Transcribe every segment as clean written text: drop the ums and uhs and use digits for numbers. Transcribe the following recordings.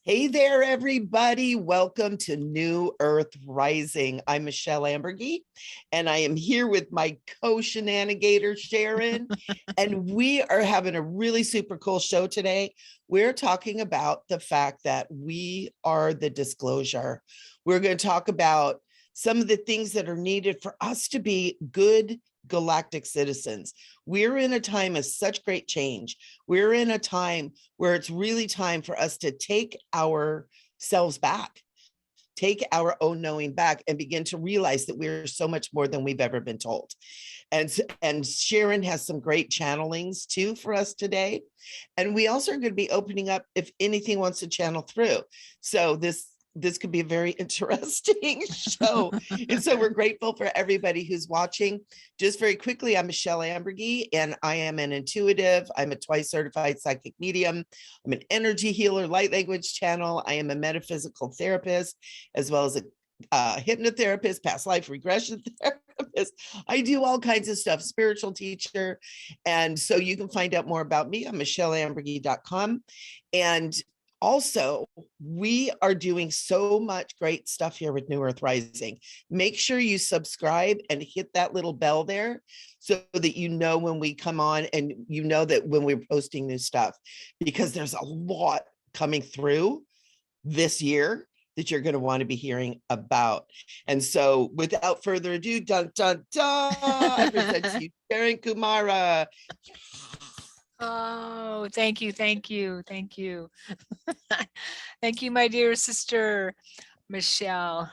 Hey there, everybody. Welcome to New Earth Rising. I'm Michele Amburgey, and I am here with my co-shenanigator, Sharon, and we are having a really super cool show today. We're talking about the fact that we are the disclosure. We're going to talk about some of the things that are needed for us to be good galactic citizens. We're in a time of such great change. We're in a time where it's really time for us to take ourselves back, take our own knowing back, and begin to realize that we're so much more than we've ever been told. And Sharon has some great channelings too for us today. And we also are going to be opening up if anything wants to channel through. So this could be a very interesting show. And so we're grateful for everybody who's watching. Just very quickly, I'm Michele Amburgey, and I am an intuitive. I'm a twice certified psychic medium. I'm an energy healer, light language channel. I am a metaphysical therapist, as well as a hypnotherapist, past life regression therapist. I do all kinds of stuff, spiritual teacher. And so you can find out more about me on micheleamburgey.com. And also, we are doing so much great stuff here with New Earth Rising. Make sure you subscribe and hit that little bell there so that you know when we come on and you know that when we're posting new stuff, because there's a lot coming through this year that you're going to want to be hearing about. And so without further ado, dun, dun, dun, I present to you Sharon Kumara. Oh, thank you, thank you, thank you. Thank you, my dear sister, Michele.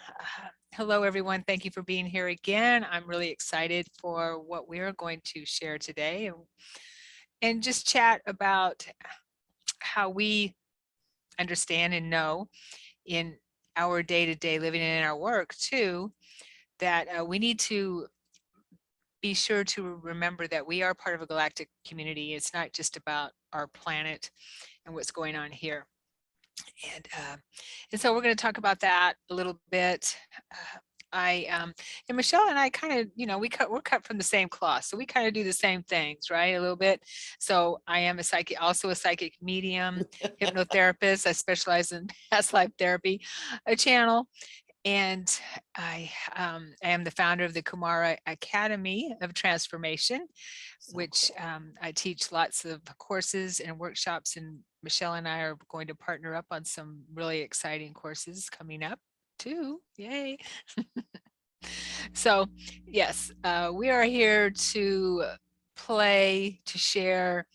Hello, everyone. Thank you for being here again. I'm really excited for what we're going to share today and just chat about how we understand and know in our day-to-day living and in our work too, that we need to be sure to remember that we are part of a galactic community. It's not just about our planet and what's going on here. And so we're going to talk about that a little bit. And Michele and I kind of, we're cut from the same cloth, so we kind of do the same things, right? A little bit. So I am also a psychic medium, hypnotherapist. I specialize in past life therapy, a channel. And I am the founder of the Kumara Academy of Transformation, which I teach lots of courses and workshops, and Michele and I are going to partner up on some really exciting courses coming up too. Yay. So yes, we are here to play, to share,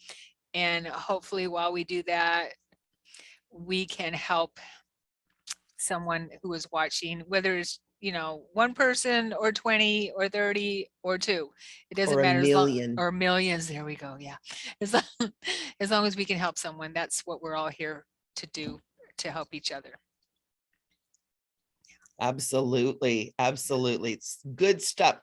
and hopefully while we do that, we can help someone who is watching, whether it's one person or 20 or 30 or 2, it doesn't matter. Or millions. There we go. Yeah, as long as we can help someone, that's what we're all here to do, to help each other. Absolutely. It's good stuff.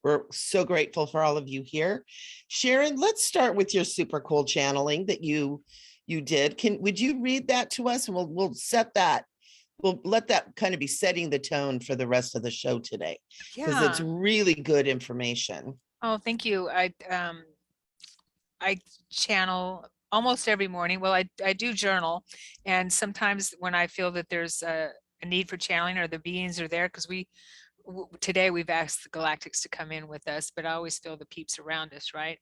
We're so grateful for all of you here. Sharon, let's start with your super cool channeling that you did. Would you read that to us? And we'll set that. We'll let that kind of be setting the tone for the rest of the show today, because it's really good information. Oh, thank you. I channel almost every morning. Well, I do journal, and sometimes when I feel that there's a need for channeling or the beings are there, because today we've asked the Galactics to come in with us, but I always feel the peeps around us, right?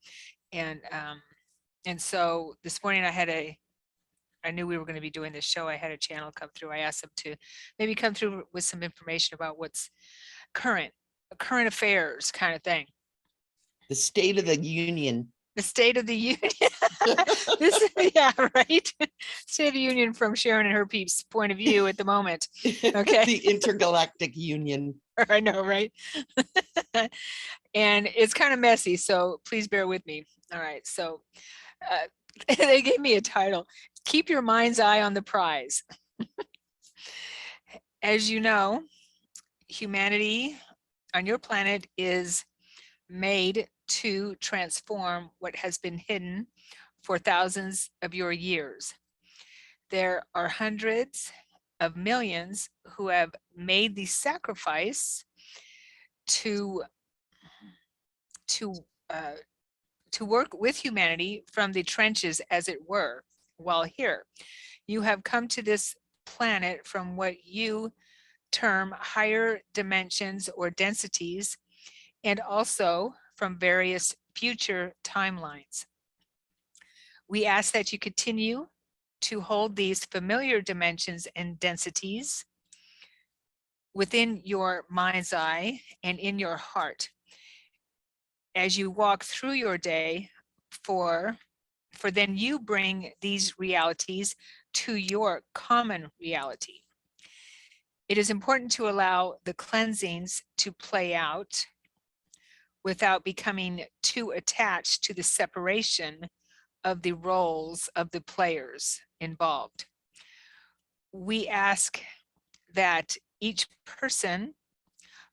And so this morning I knew we were going to be doing this show. I had a channel come through. I asked them to maybe come through with some information about what's current affairs kind of thing. The State of the Union. The State of the Union. Yeah, right. State of the Union from Sharon and her peeps' point of view at the moment. Okay. The Intergalactic Union. I know, right? And it's kind of messy, so please bear with me. All right, so they gave me a title: Keep Your Mind's Eye on the Prize. As you know, humanity on your planet is made to transform what has been hidden for thousands of your years. There are hundreds of millions who have made the sacrifice to work with humanity from the trenches, as it were, while here. You have come to this planet from what you term higher dimensions or densities, and also from various future timelines. We ask that you continue to hold these familiar dimensions and densities within your mind's eye and in your heart as you walk through your day, for then you bring these realities to your common reality. It is important to allow the cleansings to play out without becoming too attached to the separation of the roles of the players involved. We ask that each person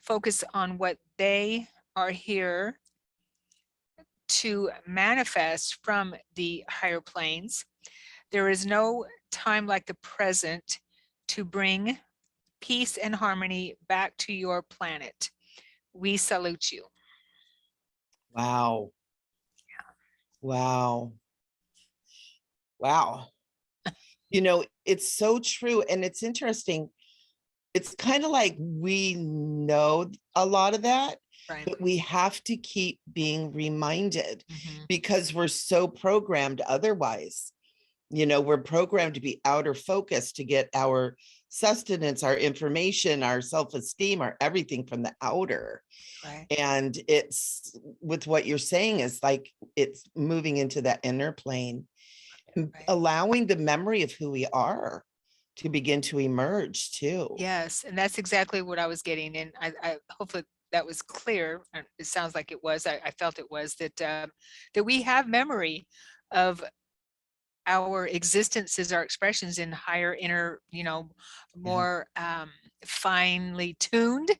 focus on what they are here to manifest from the higher planes. There is no time like the present to bring peace and harmony back to your planet. We salute you. Wow. Wow. Wow. You know, it's so true. And it's interesting. It's kind of like we know a lot of that, Right. but we have to keep being reminded Mhm. because we're so programmed otherwise. You know, we're programmed to be outer focused to get our sustenance, our information, our self-esteem, our everything from the outer. Right. And it's with what you're saying is like it's moving into that inner plane, and Right. allowing the memory of who we are to begin to emerge too. Yes, and that's exactly what I was getting. And I hopefully that was clear. It sounds like it was. I felt it was that we have memory of our existences, our expressions in higher inner, more finely tuned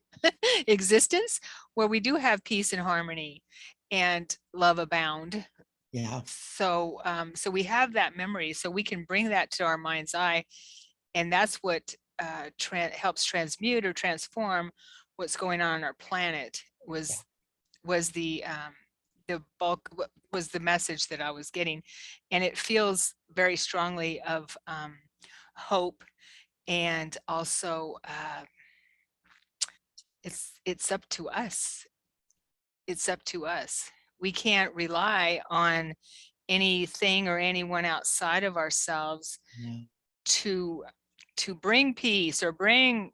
existence, where we do have peace and harmony and love abound. Yeah. So so we have that memory, so we can bring that to our mind's eye, and that's what helps transmute or transform what's going on our planet. Was the bulk, was the message that I was getting. And it feels very strongly of hope, and also it's up to us. It's up to us. We can't rely on anything or anyone outside of ourselves Yeah. to bring peace or bring,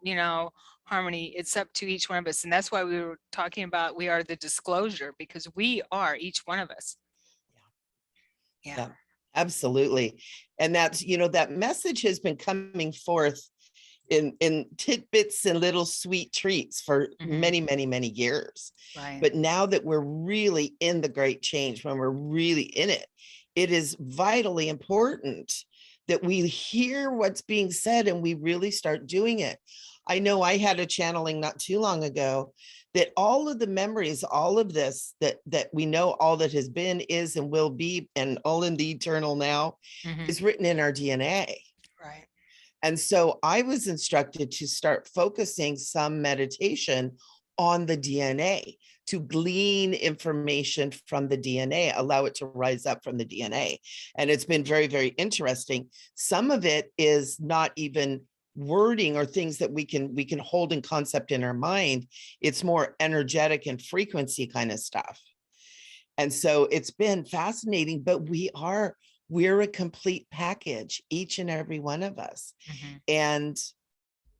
harmony. It's up to each one of us. And that's why we were talking about we are the disclosure, because we are each one of us. Yeah, absolutely. And that's, you know, that message has been coming forth in tidbits and little sweet treats for many, many, many years. Right. But now that we're really in the great change, when we're really in it, it is vitally important that we hear what's being said and we really start doing it. I know I had a channeling not too long ago that all of the memories, all of this that we know, all that has been, is, and will be, and all in the eternal now, is written in our DNA. Right. And so I was instructed to start focusing some meditation on the DNA, to glean information from the DNA, allow it to rise up from the DNA. And it's been very, very interesting. Some of it is not even wording or things that we can hold in concept in our mind. It's more energetic and frequency kind of stuff. And so it's been fascinating, but we're a complete package, each and every one of us. And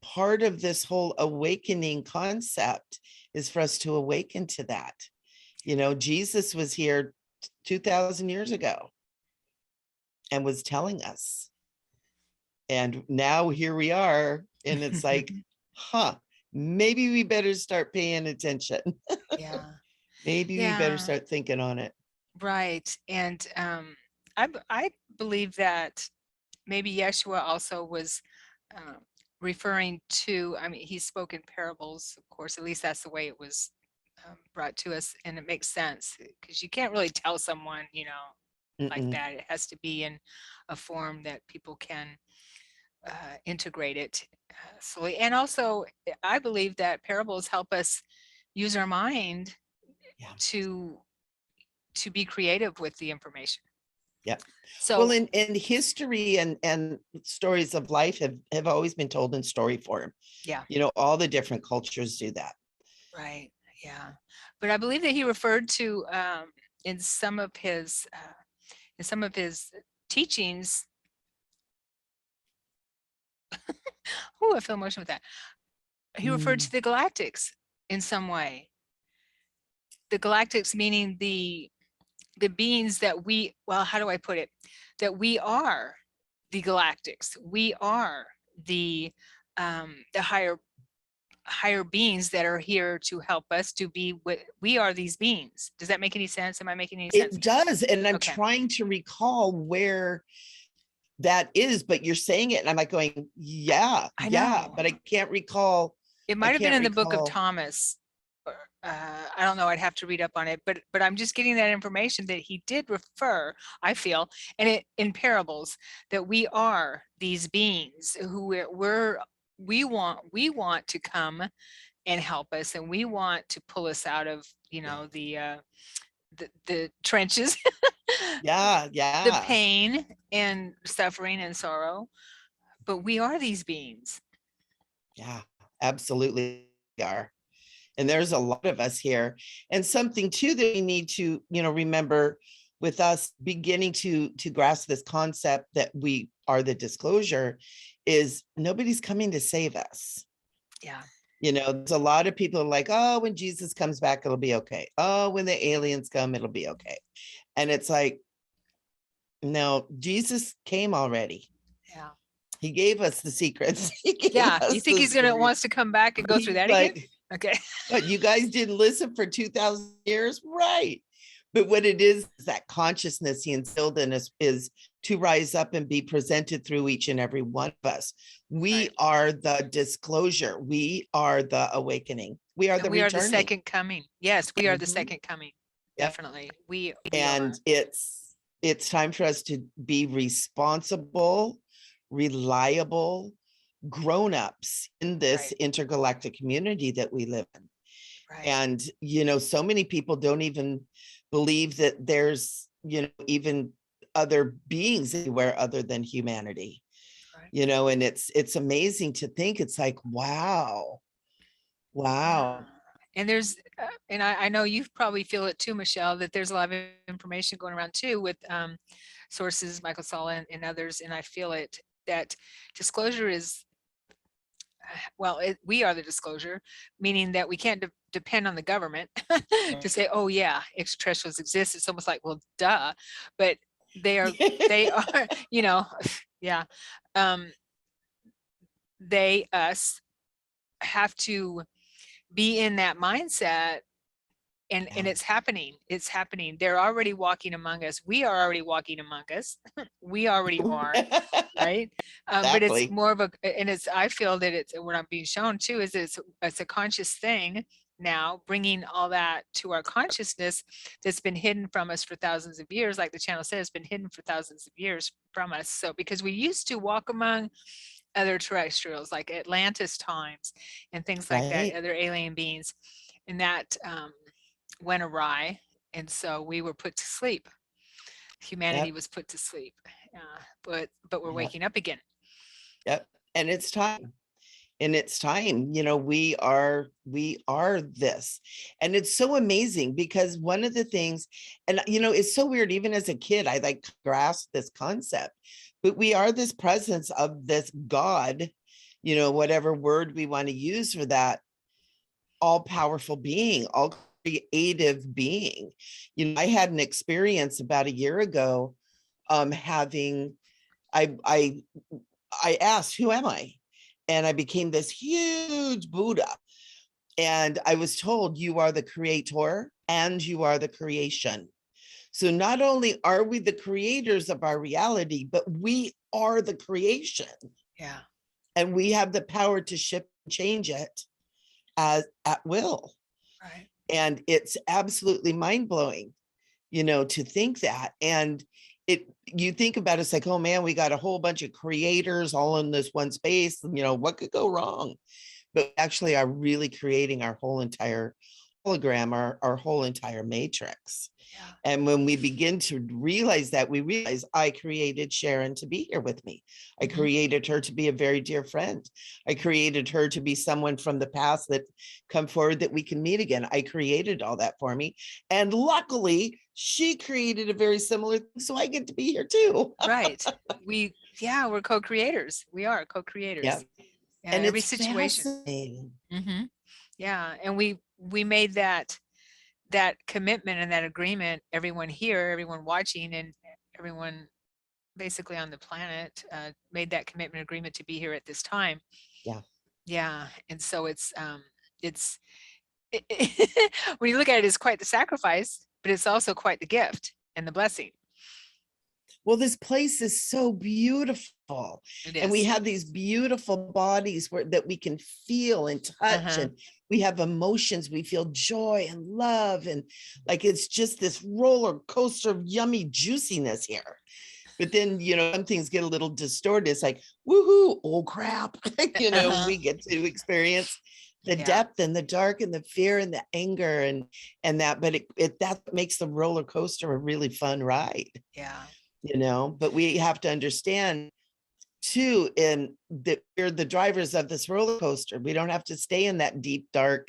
part of this whole awakening concept is for us to awaken to that. You know, Jesus was here 2000 years ago and was telling us. And now here we are. And it's like, maybe we better start paying attention. Yeah. Maybe we better start thinking on it. Right. And I believe that maybe Yeshua also was referring to, I mean, he spoke in parables, of course, at least that's the way it was brought to us. And it makes sense, because you can't really tell someone, like that. It has to be in a form that people can integrate it slowly. And also, I believe that parables help us use our mind to be creative with the information. Yeah. So Well, in history and stories of life have always been told in story form. yeah, You know, all the different cultures do that. right. Yeah. But I believe that he referred to in some of his teachings. Oh, I feel emotional with that. He referred to the Galactics in some way. The Galactics meaning the beings that we, well, how do I put it? That we are the Galactics. We are the higher beings that are here to help us to be what we are. These beings. Does that make any sense? Am I making any sense? It does. And I'm Okay. trying to recall where that is, but you're saying it and I'm like going, yeah, I yeah, know. but I can't recall. It I might have been can't in the book of recall. Thomas. I don't know. I'd have to read up on it, but I'm just getting that information that he did refer, I feel, and it in parables, that we are these beings who we want to come and help us, and we want to pull us out of, you know, the trenches, Yeah, the yeah, pain and suffering and sorrow. But we are these beings. yeah, absolutely are. And there's a lot of us here. And something too that we need to, you know, remember with us beginning to grasp this concept that we are the disclosure is nobody's coming to save us. Yeah. You know, there's a lot of people like, oh, when Jesus comes back, it'll be okay. Oh, when the aliens come, it'll be okay. And it's like, no, Jesus came already. Yeah. He gave us the secrets. He gave Yeah. You us think the he's gonna story. wants to come back and go through He's that again? like, Okay. but you guys didn't listen for 2,000 years, right? But what it is that consciousness he instilled in us is to rise up and be presented through each and every one of us. We Right. are the disclosure. We are the awakening. We are And the we are the returning. second coming. Yes, we are the Mhm. second coming. Yep. Definitely. We And are. it's time for us to be responsible, reliable grown-ups in this Right. intergalactic community that we live in. Right. And, you know, so many people don't even believe that there's, you know, even other beings anywhere other than humanity, Right. you know, and it's amazing to think. It's like, wow, Yeah. wow. And there's, and I know you probably feel it too, Michelle, that there's a lot of information going around too with sources, Michael Salla and others. And I feel it that disclosure is, well, we are the disclosure, meaning that we can't depend on the government to say, oh yeah, extraterrestrials exist. It's almost like, well, duh, but they are, you know, yeah. Us have to be in that mindset, and Yeah. it's happening. They're already walking among us. We are already walking among us. We already are, right? But it's Exactly. more of a, and it's, I feel that it's what I'm being shown too, is it's a conscious thing now, bringing all that to our consciousness that's been hidden from us for thousands of years. Like the channel says, been hidden for thousands of years from us. So because we used to walk among other terrestrials like Atlantis times and things like that, Right. other alien beings, and that went awry, and so we were put to sleep. Humanity Yep. was put to sleep, but we're Yep. waking up again. Yep. And it's time. And it's time, you know, we are this. And it's so amazing because one of the things, and you know, it's so weird, even as a kid, I like grasped this concept, but we are this presence of this God, you know, whatever word we want to use for that, all powerful being, all creative being. You know, I had an experience about a year ago, having, I asked, who am I? And I became this huge Buddha. And I was told, you are the creator and you are the creation. So not only are we the creators of our reality, but we are the creation. Yeah. And we have the power to shift and change it as at will. Right. And it's absolutely mind-blowing, you know, to think that. And you think about it, it's like, oh man, we got a whole bunch of creators all in this one space. You know, what could go wrong? But we actually are really creating our whole hologram, our whole entire matrix. Yeah. And when we begin to realize that, we realize I created Sharon to be here with me. I created her to be a very dear friend. I created her to be someone from the past that come forward that we can meet again. I created all that for me. And luckily, she created a very similar thing. So I get to be here too. Right. We're co-creators. We are co-creators. Yeah. Yeah, And every it's situation. fascinating. Yeah. And we made that commitment and that agreement, everyone here, everyone watching, and everyone basically on the planet made that commitment agreement to be here at this time. Yeah. Yeah. And so it's when you look at it, it's quite the sacrifice, but it's also quite the gift and the blessing. Well, this place is so beautiful. And we have these beautiful bodies that we can feel and touch, and we have emotions. We feel joy and love. And like, it's just this roller coaster of yummy juiciness here. But then, some things get a little distorted. It's like, woohoo, oh crap. We get to experience the depth and the dark and the fear and the anger and that, but that makes the roller coaster a really fun ride. Yeah. But we have to understand too, that we're the drivers of this roller coaster. We don't have to stay in that deep, dark,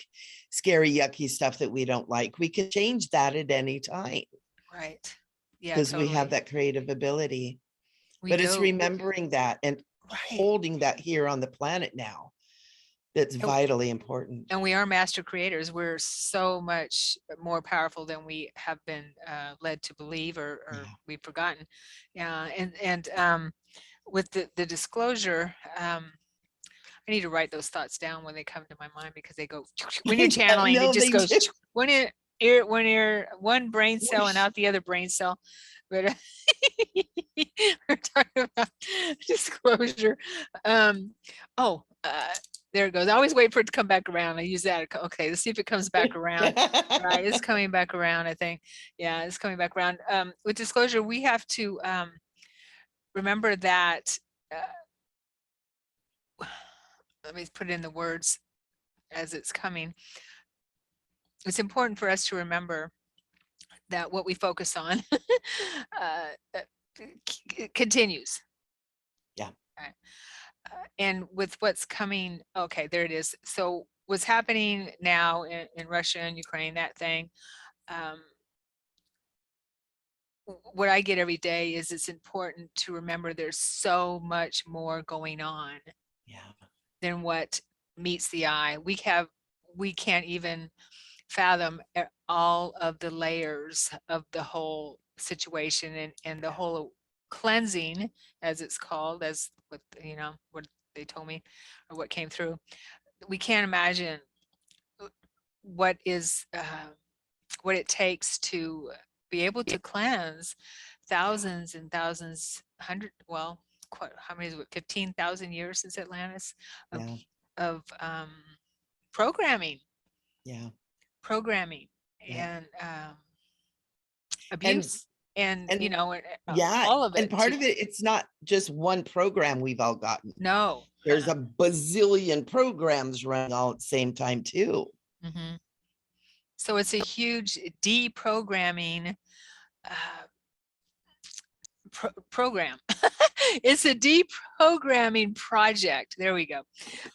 scary, yucky stuff that we don't like. We can change that at any time. Right. Yeah. Because we have that creative ability. But it's remembering that and holding that here on the planet now. That's vitally important. And we are master creators. We're so much more powerful than we have been led to believe or we've forgotten. Yeah. And with the disclosure, I need to write those thoughts down when they come to my mind, because they go, when you're channeling, it just goes one brain cell and out the other brain cell. But we're talking about disclosure. There it goes. I always wait for it to come back around. I use that. Okay, let's see if it comes back around. Right, it's coming back around, I think. Yeah, it's coming back around. With disclosure, we have to remember that, let me put it in the words as it's coming. It's important for us to remember that what we focus on continues. Yeah. And with what's coming, okay, there it is. So what's happening now in Russia and Ukraine, that thing, what I get every day is it's important to remember there's so much more going on than what meets the eye. We can't even fathom all of the layers of the whole situation and the whole cleansing, as it's called, as what what they told me or what came through. We can't imagine what it takes to be able to cleanse thousands and thousands, how many is it, 15,000 years since Atlantis of programming. Programming and abuse and all of it. And part of it, it's not just one program we've all gotten. No, there's a bazillion programs running all at the same time too. So it's a huge deprogramming program. It's a deprogramming project. There we go.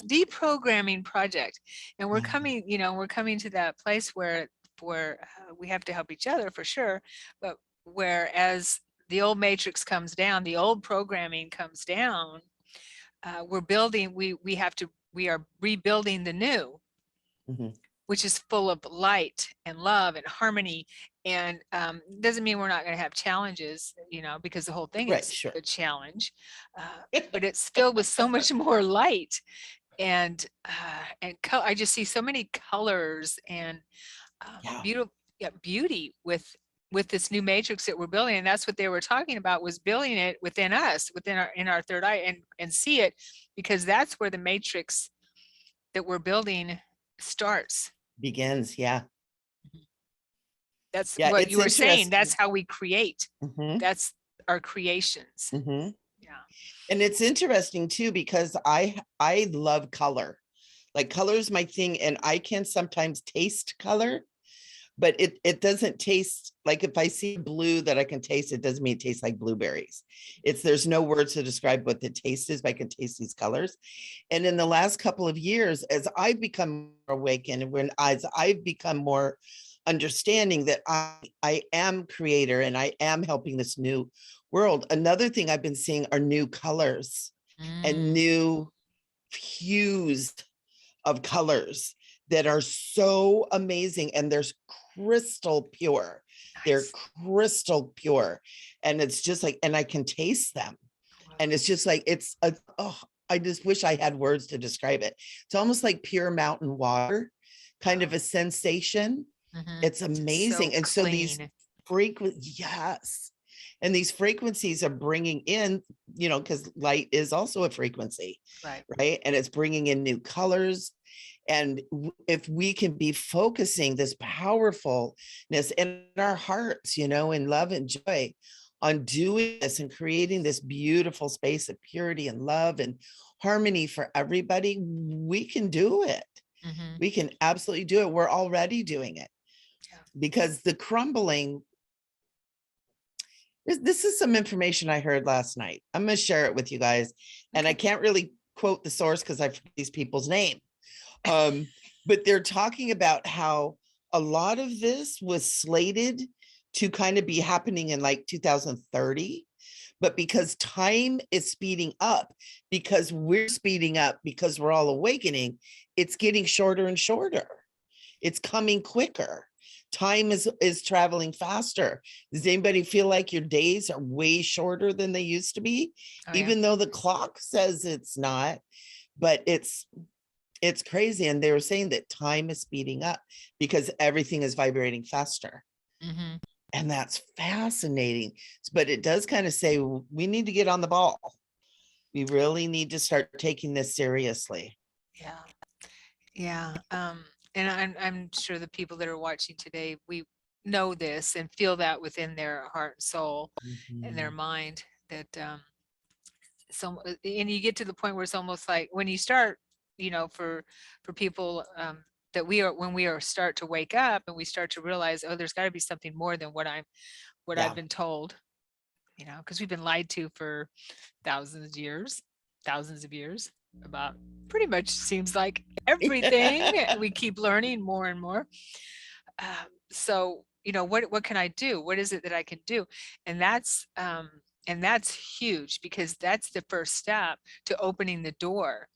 Deprogramming project. And we're coming, we're coming to that place where we have to help each other for sure. But whereas the old matrix comes down, the old programming comes down, we're building, we are rebuilding the new, which is full of light and love and harmony. And doesn't mean we're not going to have challenges, because the whole thing is a challenge, but it's filled with so much more light and I just see so many colors and beauty with this new matrix that we're building. And that's what they were talking about, was building it within us, in our third eye, and see it, because that's where the matrix that we're building begins. That's what you were saying. That's how we create. That's our creations. And it's interesting too, because I love color. Like, color is my thing, and I can sometimes taste color. but it doesn't taste like, if I see blue that I can taste, it doesn't mean it tastes like blueberries. There's no words to describe what the taste is, but I can taste these colors. And in the last couple of years, as I've become more awakened, and as I've become more understanding that I am creator and I am helping this new world, another thing I've been seeing are new colors and new hues of colors that are so amazing, and they're crystal pure. They're crystal pure, and it's just like, and I can taste them, and it's just like, I just wish I had words to describe it. It's almost like pure mountain water, kind of a sensation. It's amazing. So and so these clean. yes, and these frequencies are bringing in, because light is also a frequency, right? And it's bringing in new colors. And if we can be focusing this powerfulness in our hearts, in love and joy, on doing this and creating this beautiful space of purity and love and harmony for everybody, we can do it. We can absolutely do it. We're already doing it. Because the crumbling, this is some information I heard last night. I'm going to share it with you guys. And I can't really quote the source because I forget these people's name. But they're talking about how a lot of this was slated to kind of be happening in like 2030. But because time is speeding up, because we're speeding up, because we're all awakening, it's getting shorter and shorter. It's coming quicker. Time is traveling faster. Does anybody feel like your days are way shorter than they used to be? Even though the clock says it's not, but it's crazy. And they were saying that time is speeding up because everything is vibrating faster. And that's fascinating. But it does kind of say we need to get on the ball. We really need to start taking this seriously. Yeah. And I'm sure the people that are watching today, we know this and feel that within their heart and soul and their mind, that and you get to the point where it's almost like when you start, for people that when we start to wake up and we start to realize, oh, there's got to be something more than what I've been told, because we've been lied to for thousands of years about pretty much seems like everything. We keep learning more and more. So, what can I do? What is it that I can do? And that's huge, because that's the first step to opening the door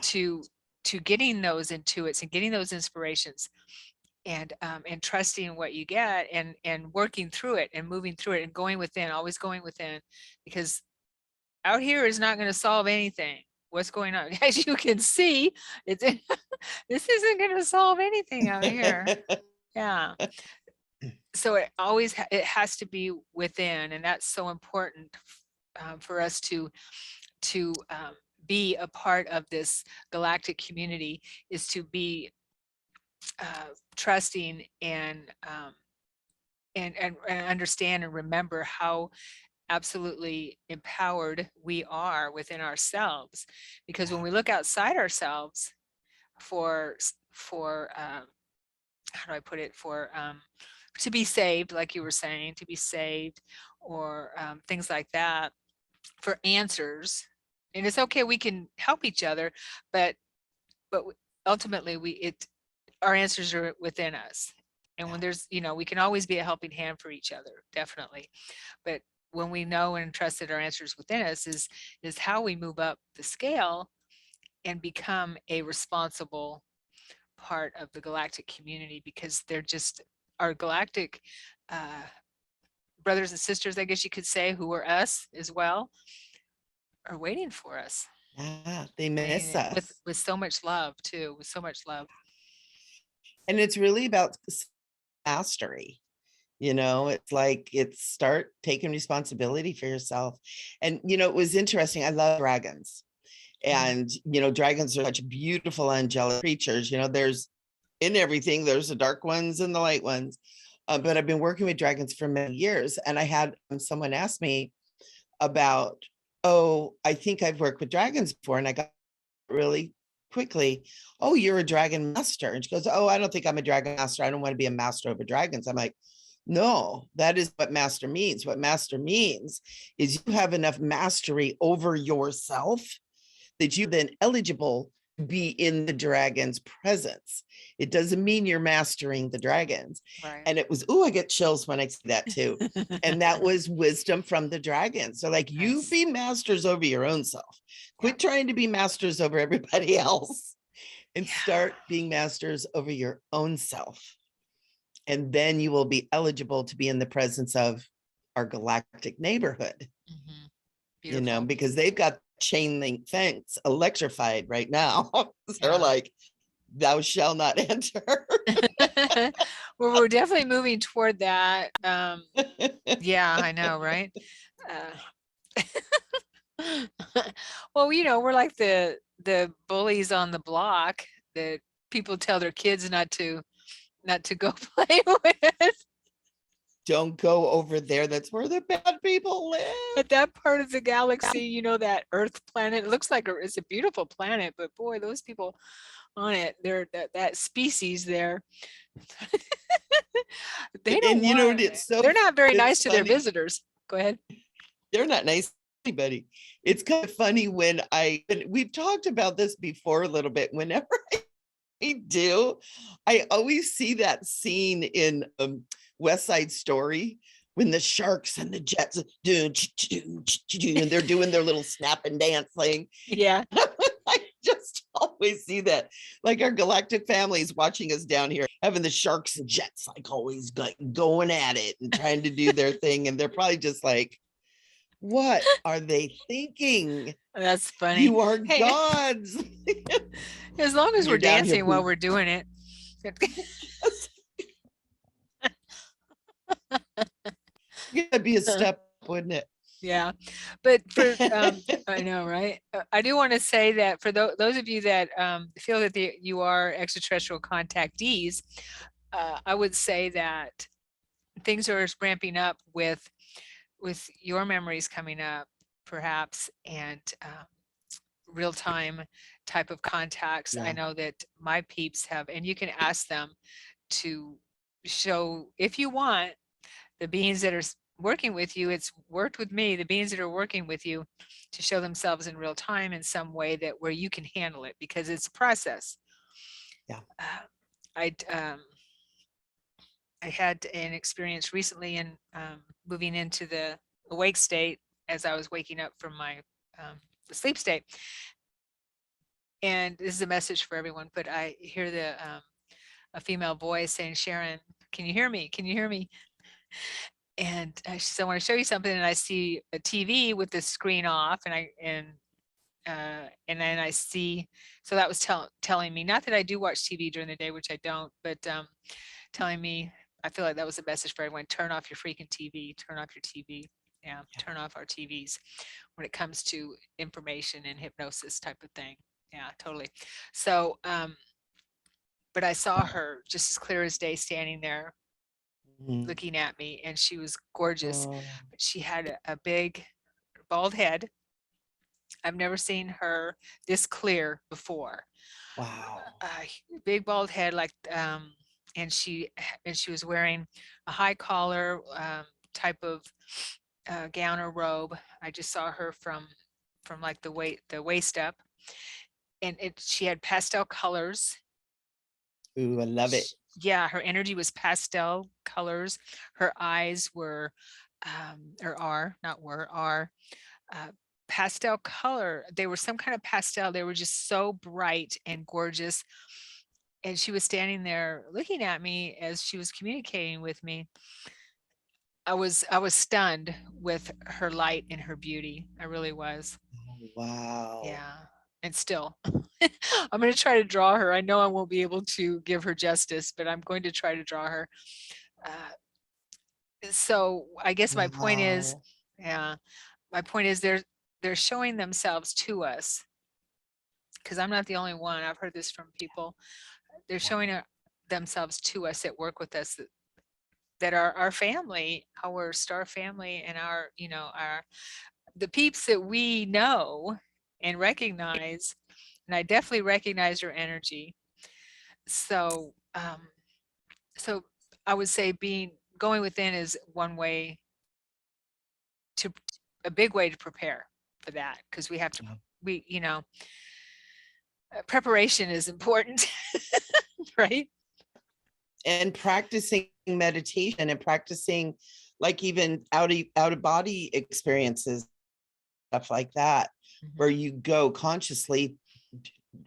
to getting those intuits and getting those inspirations, and trusting what you get, and working through it and moving through it and going within, always going within, because out here is not going to solve anything. What's going on, as you can see, this isn't going to solve anything out here. So it has to be within, and that's so important for us to be a part of this galactic community, is to be trusting and understand and remember how absolutely empowered we are within ourselves. Because when we look outside ourselves for how do I put it, for to be saved, like you were saying, to be saved, or things like that, for answers. And it's okay, we can help each other, but ultimately our answers are within us. And when there's, we can always be a helping hand for each other, definitely. But when we know and trust that our answers within us is how we move up the scale and become a responsible part of the galactic community, because they're just our galactic brothers and sisters, I guess you could say, who are us as well, are waiting for us. They miss us with so much love too, with so much love. And it's really about mastery. It's like, start taking responsibility for yourself. And, it was interesting. I love dragons. And, dragons are such beautiful angelic creatures. There's in everything, there's the dark ones and the light ones. But I've been working with dragons for many years. And I had someone ask me about, I think I've worked with dragons before. And I got really quickly, oh, you're a dragon master. And she goes, oh, I don't think I'm a dragon master. I don't want to be a master over dragons. I'm like, no, that is what master means. What master means is you have enough mastery over yourself that you're then eligible to be in the dragon's presence. It doesn't mean you're mastering the dragons. Right. And it was, oh, I get chills when I see that too. And that was wisdom from the dragons. So like, you Nice. be masters over your own self. Quit trying to be masters over everybody else and start being masters over your own self. And then you will be eligible to be in the presence of our galactic neighborhood. You know, because they've got chain link fence electrified right now. They're like, thou shall not enter. Well, we're definitely moving toward that. Yeah, I know, right? Well, you know, we're like the bullies on the block that people tell their kids not to go play with. Don't go over there. That's where the bad people live. At that part of the galaxy, you know, that Earth planet, it looks like it's a beautiful planet, but boy, those people on it, they're that species there. They don't And you know, want, it's so they're not very nice it's to their funny. visitors. Go ahead. They're not nice to anybody. It's kind of funny when we've talked about this before a little bit. Whenever I do, I always see that scene in West Side Story when the sharks and the jets and they're doing their little snap and dance thing. Yeah. I just always see that. Like our galactic family is watching us down here, having the sharks and jets like always going at it and trying to do their thing. And they're probably just like, what are they thinking? That's funny. You are gods. As long as we're dancing while we're doing it. It'd be a step, wouldn't it? Yeah, but for I know, right? I do want to say that for those of you that feel that you are extraterrestrial contactees, I would say that things are ramping up with your memories coming up, perhaps, and real-time type of contacts. I know that my peeps have, and you can ask them to show, if you want, the beings that are working with you. It's worked with me, the beings that are working with you, to show themselves in real time in some way that where you can handle it, because it's a process. I had an experience recently in moving into the awake state as I was waking up from my the sleep state. And this is a message for everyone, but I hear a female voice saying, Sharon, can you hear me? Can you hear me? And she said, I want to show you something. And I see a TV with the screen off, and then I see, so that was telling me, not that I do watch TV during the day, which I don't, but telling me, I feel like that was a message for everyone: turn off your freaking TV, turn off your TV. Yeah, turn off our TVs when it comes to information and hypnosis type of thing. Yeah, totally. So, but I saw her just as clear as day standing there looking at me, and she was gorgeous. But she had a big bald head. I've never seen her this clear before. Wow. Big bald head, like, and she was wearing a high collar type of gown or robe. I just saw her from like the waist up, and she had pastel colors. Ooh, I love it. Yeah, her energy was pastel colors. Her eyes were are pastel color. They were some kind of pastel. They were just so bright and gorgeous. And she was standing there looking at me as she was communicating with me. I was stunned with her light and her beauty. I really was. Wow. Yeah. And still, I'm going to try to draw her. I know I won't be able to give her justice, but I'm going to try to draw her. So I guess my point is, my point is they're showing themselves to us, because I'm not the only one. I've heard this from people. They're showing themselves to us that work with us, that are our family, our star family, and the peeps that we know and recognize and I definitely recognize your energy. So, so I would say going within is one way to, a big way to prepare for that, because we have to, preparation is important, right? And practicing meditation and practicing like even out of body experiences, stuff like that, where you go consciously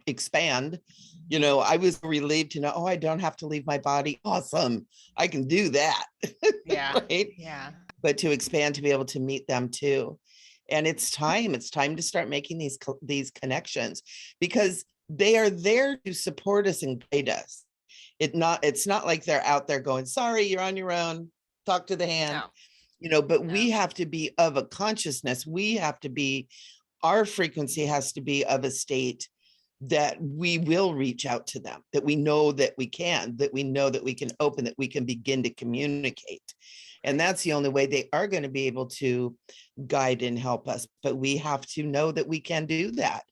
expand. I was relieved to know, oh, I don't have to leave my body. Awesome. I can do that. Yeah. Right. Yeah. But to expand, to be able to meet them too. And it's time to start making these connections, because they are there to support us and guide us. It's not like they're out there going, sorry, you're on your own, talk to the hand. No. But we have to be of a consciousness. Our frequency has to be of a state that we will reach out to them, that we know that we can open, that we can begin to communicate. And that's the only way they are going to be able to guide and help us. But we have to know that we can do that.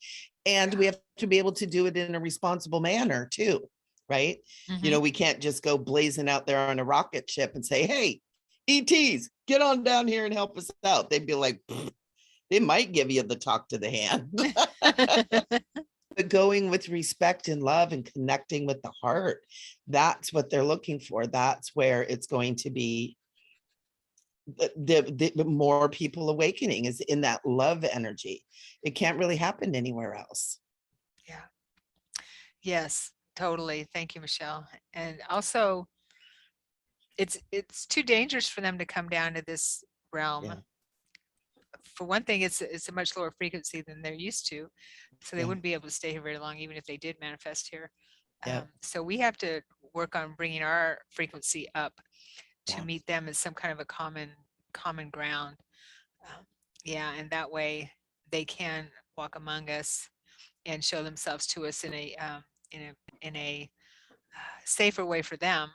And we have to be able to do it in a responsible manner too, right? We can't just go blazing out there on a rocket ship and say, hey, ETs, get on down here and help us out. They'd be like, they might give you the talk to the hand. But going with respect and love and connecting with the heart, that's what they're looking for. That's where it's going to be the more people awakening, is in that love energy. It can't really happen anywhere else. Yeah. Yes, totally. Thank you, Michele. And also, it's too dangerous for them to come down to this realm. Yeah. For one thing, it's a much lower frequency than they're used to, so they wouldn't be able to stay here very long, even if they did manifest here. So we have to work on bringing our frequency up to meet them as some kind of a common ground. And that way they can walk among us and show themselves to us in a safer way for them.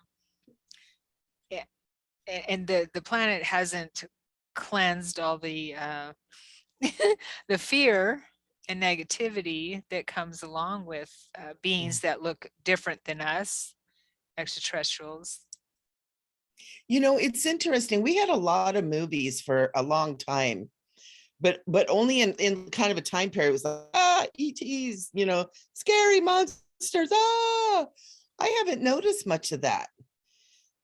And the planet hasn't cleansed all the the fear and negativity that comes along with beings that look different than us, extraterrestrials. It's interesting. We had a lot of movies for a long time, but only in kind of a time period. It was like, ETs, scary monsters. I haven't noticed much of that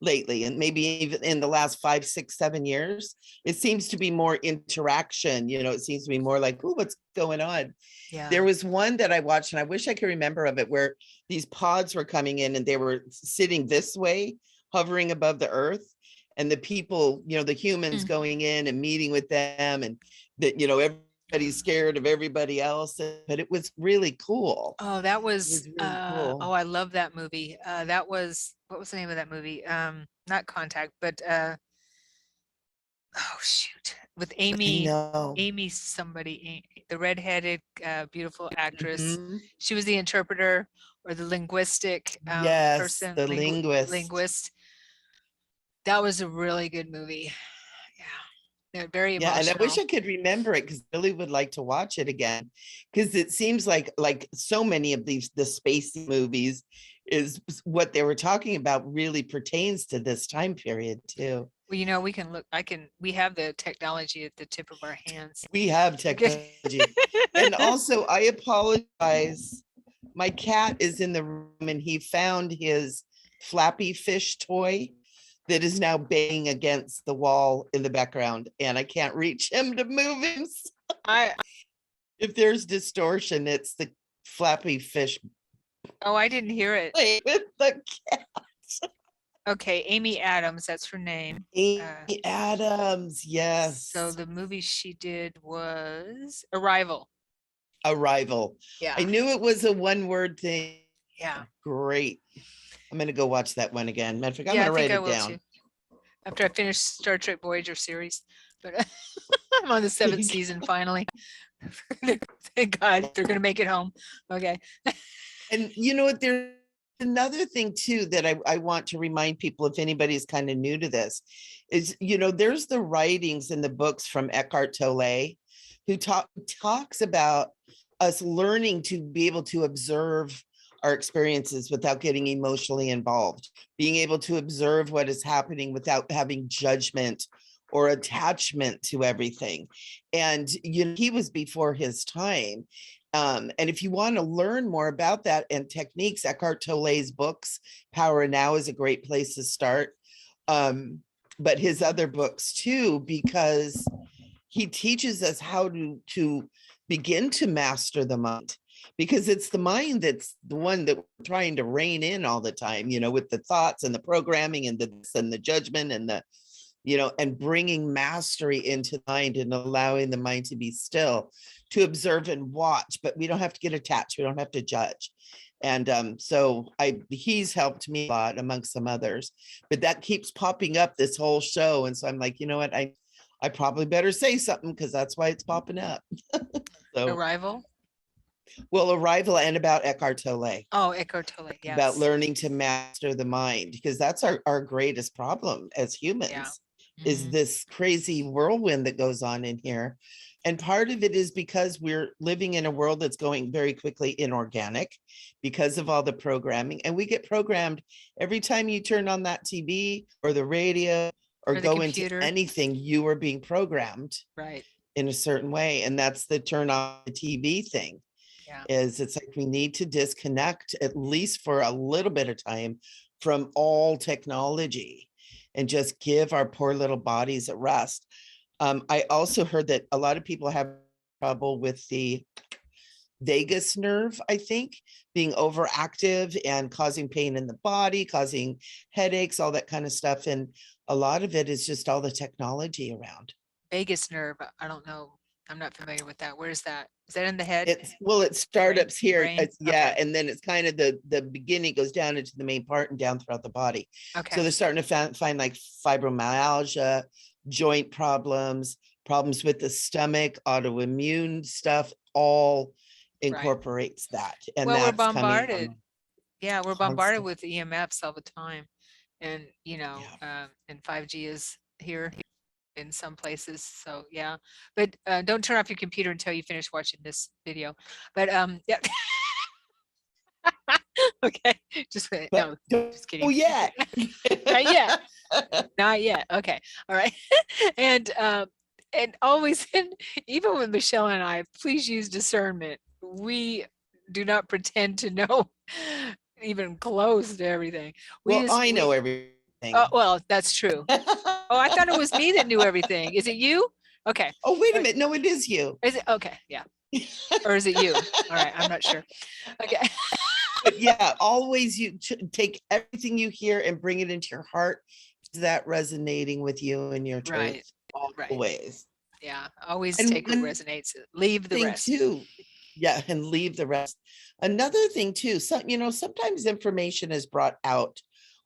lately, and maybe even in the last 5, 6, 7 years. It seems to be more interaction. It seems to be more like, oh, what's going on? There was one that I watched, and I wish I could remember of it, where these pods were coming in and they were sitting this way, hovering above the earth, and the people, the humans going in and meeting with them, and that, everybody's scared of everybody else. But it was really cool. Oh, that was, really cool. Oh, I love that movie. That was, what was the name of that movie? Not Contact, but oh shoot, with Amy somebody, the redheaded, beautiful actress. She was the interpreter or the linguistic person. The linguist. That was a really good movie. Yeah, very emotional. And I wish I could remember it, because I really would like to watch it again, because it seems like so many of the space movies is what they were talking about really pertains to this time period too. Well, we can look, we have the technology at the tip of our hands. We have technology. And also, I apologize. My cat is in the room, and he found his Flappy Fish toy that is now banging against the wall in the background, and I can't reach him to move him. If there's distortion, it's the Flappy Fish. Oh, I didn't hear it. With the cat. Okay, Amy Adams, that's her name. Amy Adams, yes. So the movie she did was Arrival. Yeah. I knew it was a one-word thing. Yeah. Great. I'm going to go watch that one again. Matter of fact, I'm going to write it down. Too. After I finish Star Trek Voyager series, but I'm on the 7th season finally. Thank God they're going to make it home. Okay. And there's another thing too that I want to remind people, if anybody's kind of new to this, is, there's the writings in the books from Eckhart Tolle, who talks about us learning to be able to observe our experiences without getting emotionally involved, being able to observe what is happening without having judgment or attachment to everything. And he was before his time. And if you want to learn more about that and techniques, Eckhart Tolle's books, Power Now, is a great place to start. But his other books too, because he teaches us how to begin to master the mind, because it's the mind that's the one that we're trying to rein in all the time, with the thoughts and the programming and the judgment and the, and bringing mastery into the mind and allowing the mind to be still, to observe and watch, but we don't have to get attached. We don't have to judge. And so he's helped me a lot, amongst some others, but that keeps popping up this whole show. And so I'm like, you know what, I probably better say something, because that's why it's popping up. So Arrival. Well, Arrival, and about Eckhart Tolle. Oh, Eckhart Tolle, yes. About learning to master the mind, because that's our greatest problem as humans. Yeah. Is this crazy whirlwind that goes on in here. And part of it is because we're living in a world that's going very quickly inorganic because of all the programming. And we get programmed every time you turn on that TV or the radio or the go computer. into anything, you are being programmed right in a certain way. And that's the turn on the TV thing. Yeah. It's like we need to disconnect, at least for a little bit of time, from all technology and just give our poor little bodies a rest. I also heard that a lot of people have trouble with the vagus nerve, I think, being overactive and causing pain in the body, causing headaches, all that kind of stuff. And a lot of it is just all the technology around. Vagus nerve, I don't know. I'm not familiar with that. Where is that? Is that in the head? It startups here. Brain? Yeah. Okay. And then it's kind of the beginning goes down into the main part and down throughout the body. Okay. So they're starting to find like fibromyalgia, joint problems with the stomach, autoimmune stuff, all incorporates that. And well, we're that's bombarded. Yeah, we're bombarded constant. with EMFs all the time. And, and 5G is here in some places. So yeah, but don't turn off your computer until you finish watching this video. But yeah. Okay, just wait. No, just kidding. Oh yeah. Not yet. Not yet. Okay. All right. And always, even with Michelle and I, please use discernment. We do not pretend to know even close to everything. I know everything. Oh, well, that's true. Oh, I thought it was me that knew everything. Is it you? Okay. Oh, wait a minute. No, it is you. Is it? Okay. Yeah. Or is it you? All right. I'm not sure. Okay. But yeah, always you take everything you hear and bring it into your heart. Is that resonating with you and your truth? Always. Yeah. Always take what resonates. Leave the rest. Too. Yeah. And leave the rest. Another thing too, sometimes information is brought out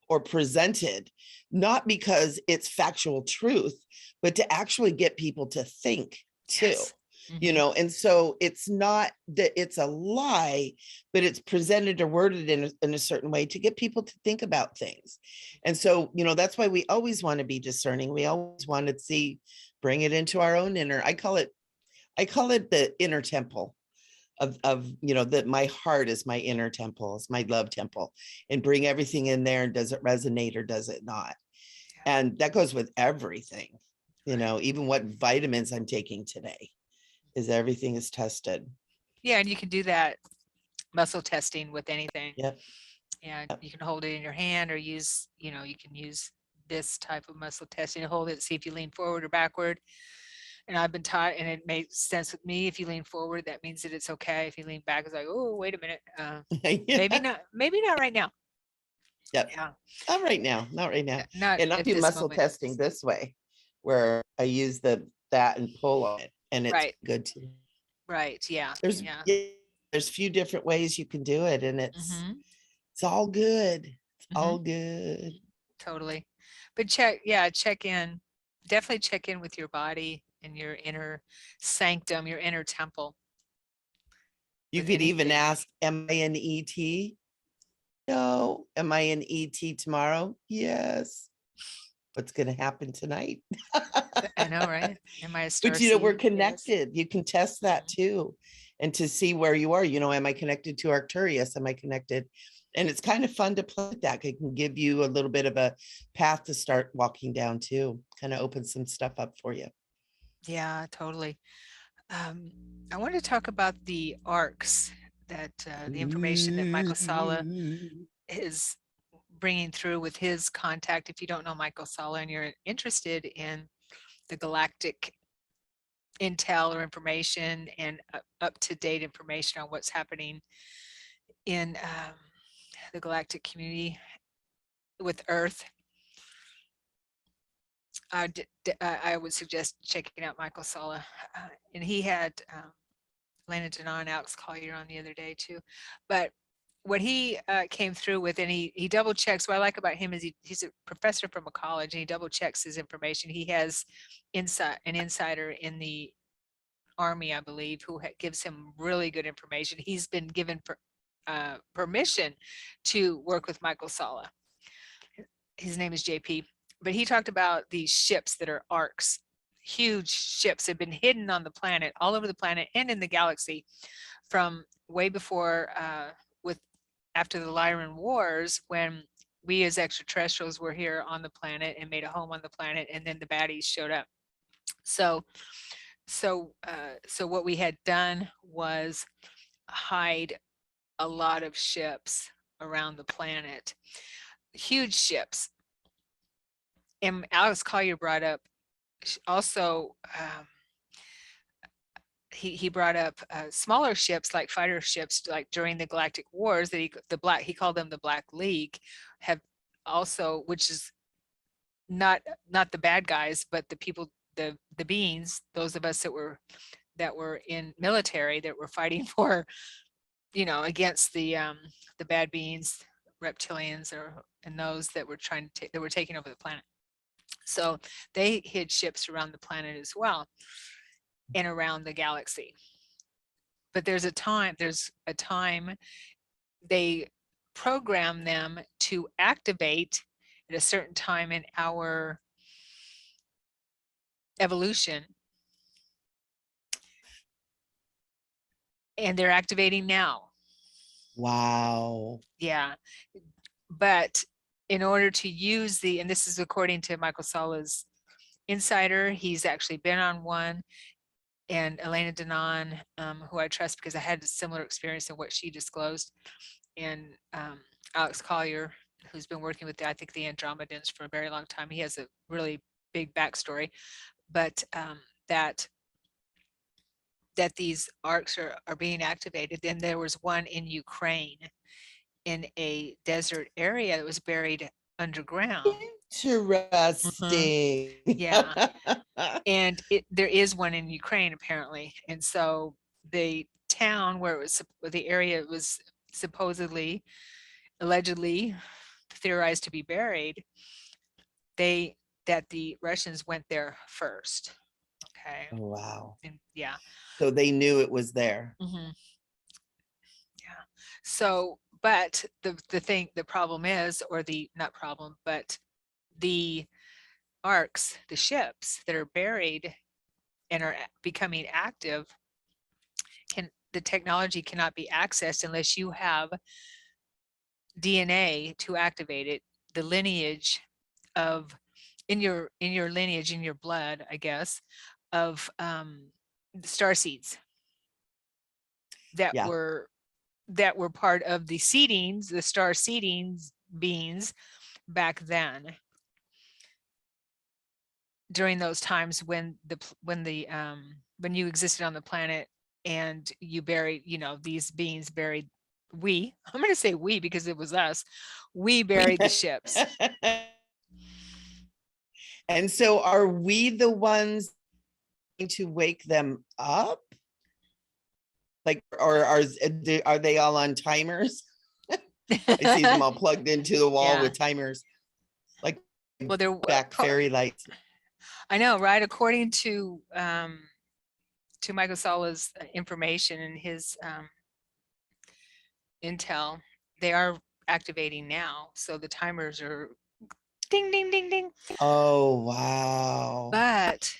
or presented, not because it's factual truth, but to actually get people to think too. Yes. Mm-hmm. And so it's not that it's a lie, but it's presented or worded in a certain way to get people to think about things. And so, that's why we always want to be discerning. We always want to bring it into our own inner, I call it the inner temple of that my heart is my inner temple, it's my love temple, and bring everything in there. And does it resonate or does it not? Yeah. And that goes with everything, even what vitamins I'm taking today. Is everything is tested. Yeah, and you can do that muscle testing with anything. Yep. Yeah, you can hold it in your hand or use, you can use this type of muscle testing. Hold it, see if you lean forward or backward. And I've been taught, and it makes sense with me. If you lean forward, that means that it's okay. If you lean back, it's like, oh, wait a minute. Yeah. Maybe not right now. Yep. Yeah. Not right now. Not and I do muscle testing this way, where I use that and pull on it. And it's good too. Right. Yeah. There's a few different ways you can do it, and it's all good. It's all good. Totally. But check in. Definitely check in with your body and your inner sanctum, your inner temple. You could even ask, am I an ET? No. Am I an ET tomorrow? Yes. what's going to happen tonight. I know, right? Am I a star But you know, we're seed? Yes. connected. You can test that Mhm. too. And to see where you are, you know, am I connected to Arcturus? Am I connected? And it's kind of fun to play with that. It can give you a little bit of a path to start walking down too. Kind of open some stuff up for you. Yeah, totally. I want to talk about the arcs that the information that Michael Salla Ooh. is bringing through with his contact. If you don't know Michael Salla and you're interested in the galactic intel or information and up-to-date information on what's happening in the galactic community with Earth, I would suggest checking out Michael Salla. And he had Lena Denon and Alex Collier on the other day too. But what he came through with, and he double checks, what I like about him is he's a professor from a college and he double checks his information. He has an insider in the Army, I believe, who gives him really good information. He's been given permission to work with Michael Salla. His name is JP, but he talked about these ships that are arcs. Huge ships have been hidden on the planet, all over the planet and in the galaxy from way before after the Lyran Wars, when we as extraterrestrials were here on the planet and made a home on the planet, and then the baddies showed up. So what we had done was hide a lot of ships around the planet, huge ships. And Alex Collier brought up also, he brought up smaller ships like fighter ships, like during the Galactic Wars that he called them the Black League, have also, which is not the bad guys, but the people, the beings, those of us that were in military, that were fighting for, you know, against the bad beings, reptilians, and those that were that were taking over the planet. So they hid ships around the planet as well and around the galaxy. But there's a time they program them to activate at a certain time in our evolution. And they're activating now. Wow. Yeah. But in order to use and this is according to Michael Salla's insider, he's actually been on one, and Elena Denon, who I trust because I had a similar experience in what she disclosed, and Alex Collier, who's been working with I think the Andromedans for a very long time. He has a really big backstory, but that these arcs are being activated. Then there was one in Ukraine in a desert area that was buried underground. Interesting. Yeah. And there is one in Ukraine apparently. And so the town where the area was supposedly, allegedly theorized to be buried, that the Russians went there first. Okay. Oh, wow. And yeah. So they knew it was there. Mm-hmm. Yeah. So, but the problem is, or the, not problem, but the arcs, the ships that are buried and are becoming active, the technology cannot be accessed unless you have DNA to activate it, the lineage of, in your lineage, in your blood, I guess, of the star seeds that Yeah. were part of the seedings, the star seedings beings back then, during those times when you existed on the planet and you buried, you know, these beings buried, I'm going to say we because it was us, we buried the ships. And so are we the ones to wake them up? Like, or are they all on timers? I see them all plugged into the wall with timers, like, well, they're back fairy lights. I know, right? According to Michael Salla's information and his intel, they are activating now. So the timers are ding, ding, ding, ding. Oh, wow. But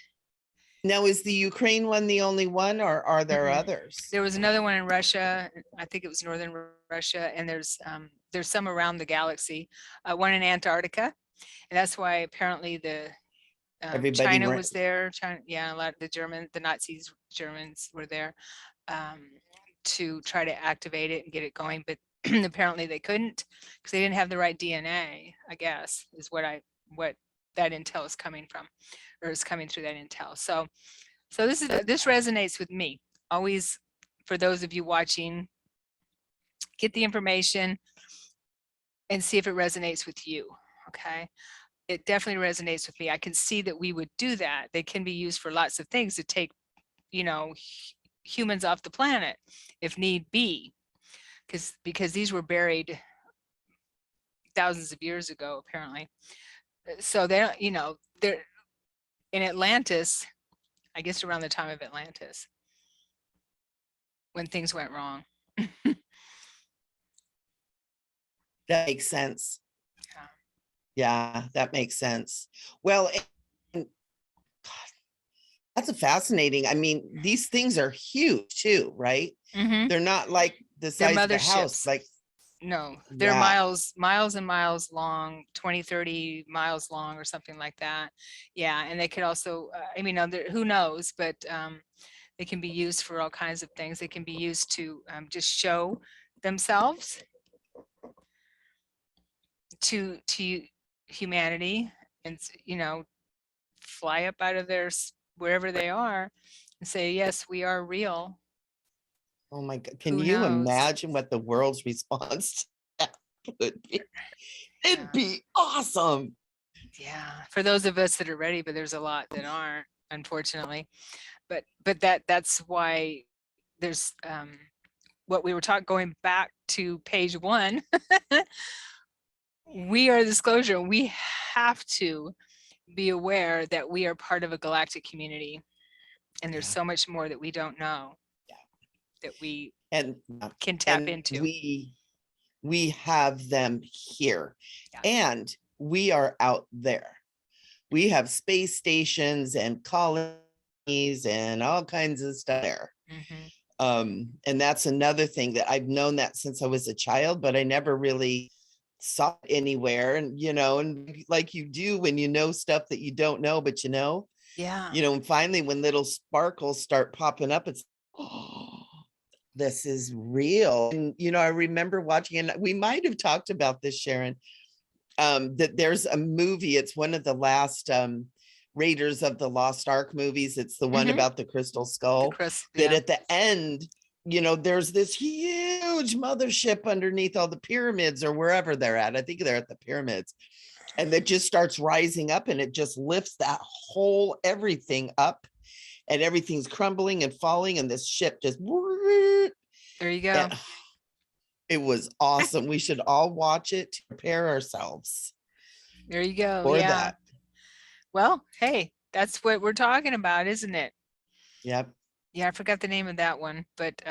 Now, is the Ukraine one the only one, or are there others? there was another one in Russia. I think it was northern Russia, and there's some around the galaxy. One in Antarctica, and that's why apparently the China was there. China, yeah, a lot of the Germans were there to try to activate it and get it going, but apparently they couldn't because they didn't have the right DNA. I guess is what that intel is coming from, or is coming through that intel. So this resonates with me. Always, for those of you watching, get the information and see if it resonates with you. Okay. It definitely resonates with me. I can see that we would do that. They can be used for lots of things to take, humans off the planet if need be, because these were buried thousands of years ago, apparently. So they're in Atlantis, I guess around the time of Atlantis, when things went wrong. That makes sense. Yeah, that makes sense. Well, God, that's a fascinating. I mean, these things are huge too, right? They're not like the size of the house. Like, no, they're miles and miles long, 20, 30 miles long or something like that. Yeah, and they could also, who knows, but they can be used for all kinds of things. They can be used to just show themselves to humanity, and fly up out of their wherever they are and say, yes, we are real. Oh my God, can you imagine what the world's response to that would be? It'd be awesome. Yeah, for those of us that are ready, but there's a lot that aren't, unfortunately. But that's why there's what we were talking, going back to page 1. We are disclosure. We have to be aware that we are part of a galactic community, and there's so much more that we don't know that we can tap into. We have them here, and we are out there. We have space stations and colonies and all kinds of stuff there. And that's another thing that I've known that since I was a child, but I never really saw it anywhere. And and like you do when you know stuff that you don't know, but and finally when little sparkles start popping up, it's, oh, this is real. And I remember watching, and we might have talked about this, Sharon, that there's a movie. It's one of the last Raiders of the Lost Ark movies. It's the one about the crystal skull, that at the end, there's this huge mothership underneath all the pyramids, or wherever they're at. I think they're at the pyramids, and it just starts rising up, and it just lifts that whole everything up, and everything's crumbling and falling, and this ship just, there you go. It was awesome. We should all watch it to prepare ourselves. There you go. For that. Well, hey, that's what we're talking about, isn't it? Yep. Yeah, I forgot the name of that one, but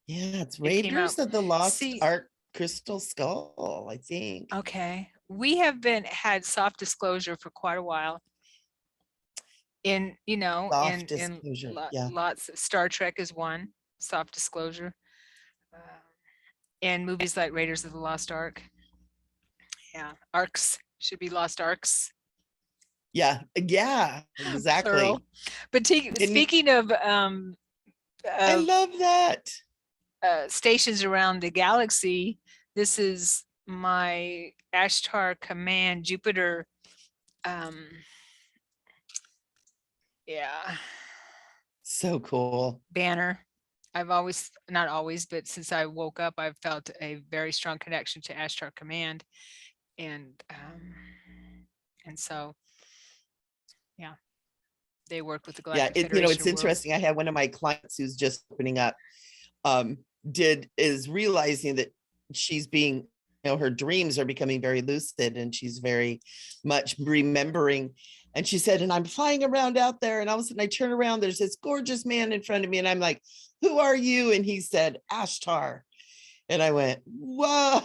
it's Raiders of the Lost Ark Crystal Skull, I think. Okay. We have had soft disclosure for quite a while. In lots of Star Trek is one, soft disclosure. And movies like Raiders of the Lost Ark. Yeah, Arks should be Lost Arks. Yeah, exactly. Plural. But speaking of I love that. Stations around the galaxy, this is my Ashtar Command Jupiter. So cool. Banner. I've always, not always, but since I woke up, I've felt a very strong connection to Ashtar Command. And so, they work with the Galactic Federation. It's interesting. I had one of my clients who's just opening up, is realizing that she's being, her dreams are becoming very lucid, and she's very much remembering. And she said, and I'm flying around out there, and all of a sudden I turn around, there's this gorgeous man in front of me, and I'm like, who are you? And he said, Ashtar. And I went, whoa.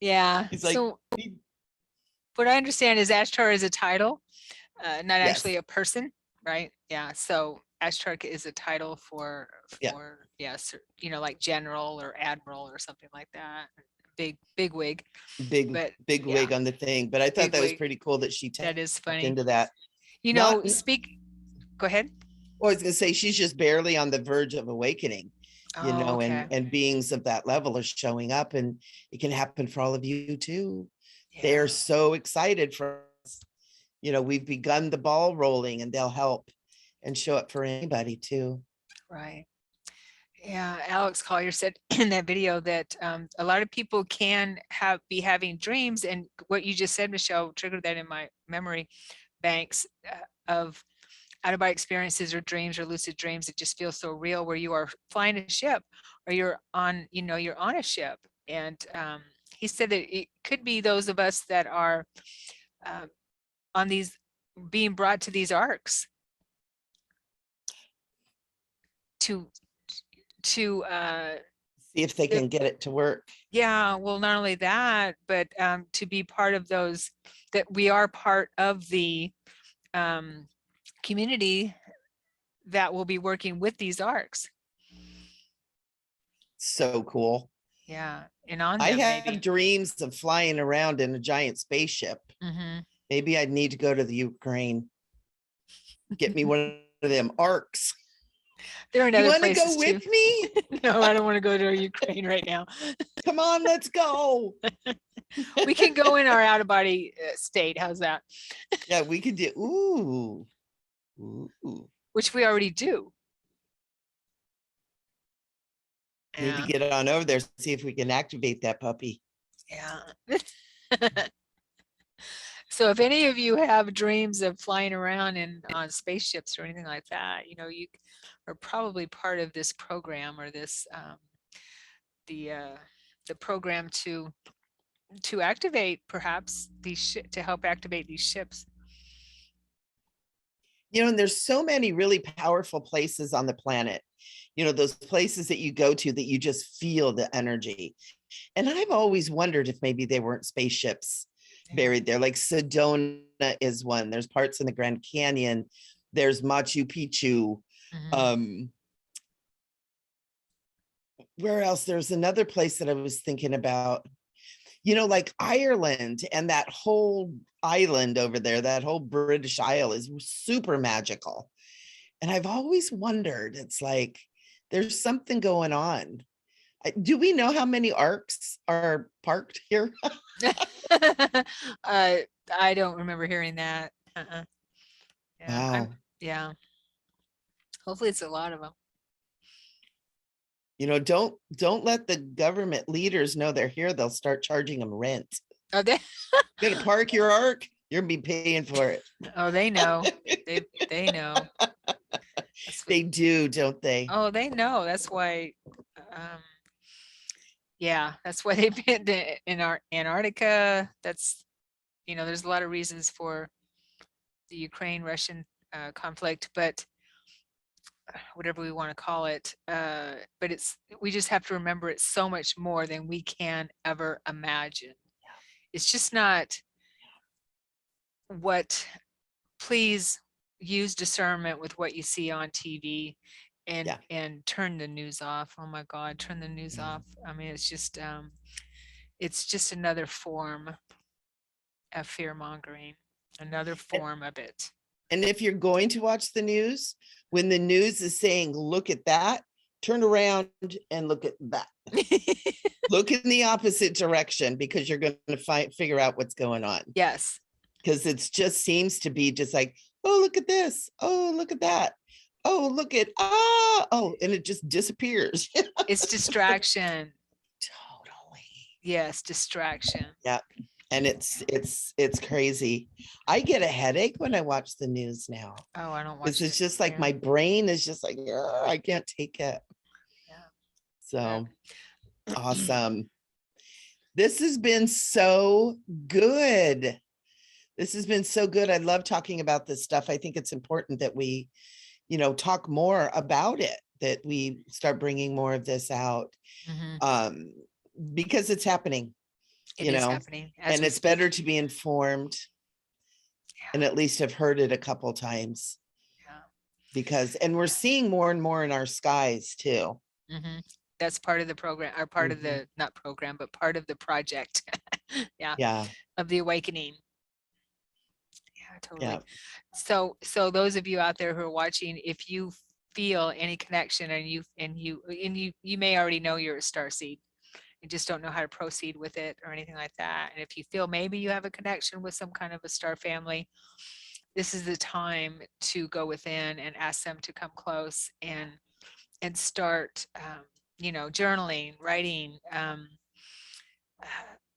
Yeah. He's like, So what I understand is Ashtar is a title, not yes, actually a person, right? Yeah. So Ashtar is a title for yeah, yes, you know, like general or admiral or something like that. Big wig, big, but big yeah, wig on the thing. But I thought big that was wig. pretty cool that she That is tapped funny. into that. You Not, know, go ahead. I was gonna say she's just barely on the verge of awakening, you Oh, know, okay. and beings of that level are showing up, and it can happen for all of you too. They Yeah, are so excited for us. You know, we've begun the ball rolling, and they'll help and show up for anybody too. right. Yeah, Alex Collier said in that video that a lot of people can be having dreams, and what you just said, Michelle, triggered that in my memory banks of out-of-body experiences or dreams or lucid dreams that just feel so real, where you are flying a ship or you're on, you know, you're on a ship. And he said that it could be those of us that are on these, being brought to these arcs to See if they can get it to work. yeah, well, not only that, but to be part of those, that we are part of the community that will be working with these arcs. So cool. Yeah, and on I them have maybe. dreams of flying around in a giant spaceship. Mhm. Maybe I'd need to go to the Ukraine. Get me one of them arcs. There are in You other want to places go too. with me? No, I don't want to go to Ukraine right now. Come on, let's go. We can go in our out-of-body state. How's that? Yeah, we could do. Ooh. Ooh. Which we already do. Need to Yeah. get on over there, see if we can activate that puppy. Yeah. So if any of you have dreams of flying around on spaceships or anything like that, you know, you are probably part of this program, or this the program to activate perhaps these to help activate these ships. You know, and there's so many really powerful places on the planet. You know, those places that you go to that you just feel the energy. And I've always wondered if maybe they weren't spaceships buried there. Like Sedona is one. There's parts in the Grand Canyon. There's Machu Picchu. Mhm. Where else? There's another place that I was thinking about. You know, like Ireland, and that whole island over there, that whole British Isle is super magical. And I've always wondered, it's like there's something going on. Do we know how many arcs are parked here? I don't remember hearing that. Yeah, Wow. yeah. Hopefully it's a lot of them. You know, don't let the government leaders know they're here. They'll start charging them rent. Oh, they You're gonna park your arc, you're gonna be paying for it. oh, they know. They know. They do, don't they? Oh, they know. That's why yeah, that's why they've been in our Antarctica. That's, you know, there's a lot of reasons for the Ukraine-Russian conflict, but whatever we want to call it, but we just have to remember it's so much more than we can ever imagine. It's just not please use discernment with what you see on TV, and turn the news off. Oh my God, turn the news off. I mean, it's just another form of fear mongering, another form of it. And if you're going to watch the news, when the news is saying, look at that, turn around and look at that. Look in the opposite direction, because you're going to figure out what's going on. Yes. Because it just seems to be just like, oh, look at this. Oh, look at that. Oh, look at, and it just disappears. It's distraction. Totally. Yes, distraction. Yeah. And it's crazy. I get a headache when I watch the news now. Oh, I don't watch It's it. just like my brain is just like, I can't take it. Yeah. So awesome. This has been so good. This has been so good. I love talking about this stuff. I think it's important that we, you know, talk more about it, that we start bringing more of this out, because it's happening. It is happening as and we it's speak. better to be informed and at least have heard it a couple times. Yeah. Because, and we're seeing more and more in our skies too. Mm-hmm. That's part of the program, or part of the, not program, but part of the project. Yeah. Of the awakening. Yeah, totally. Yeah. So those of you out there who are watching, if you feel any connection, and you may already know you're a star seed, you just don't know how to proceed with it or anything like that. And if you feel maybe you have a connection with some kind of a star family, this is the time to go within and ask them to come close and start, journaling, writing,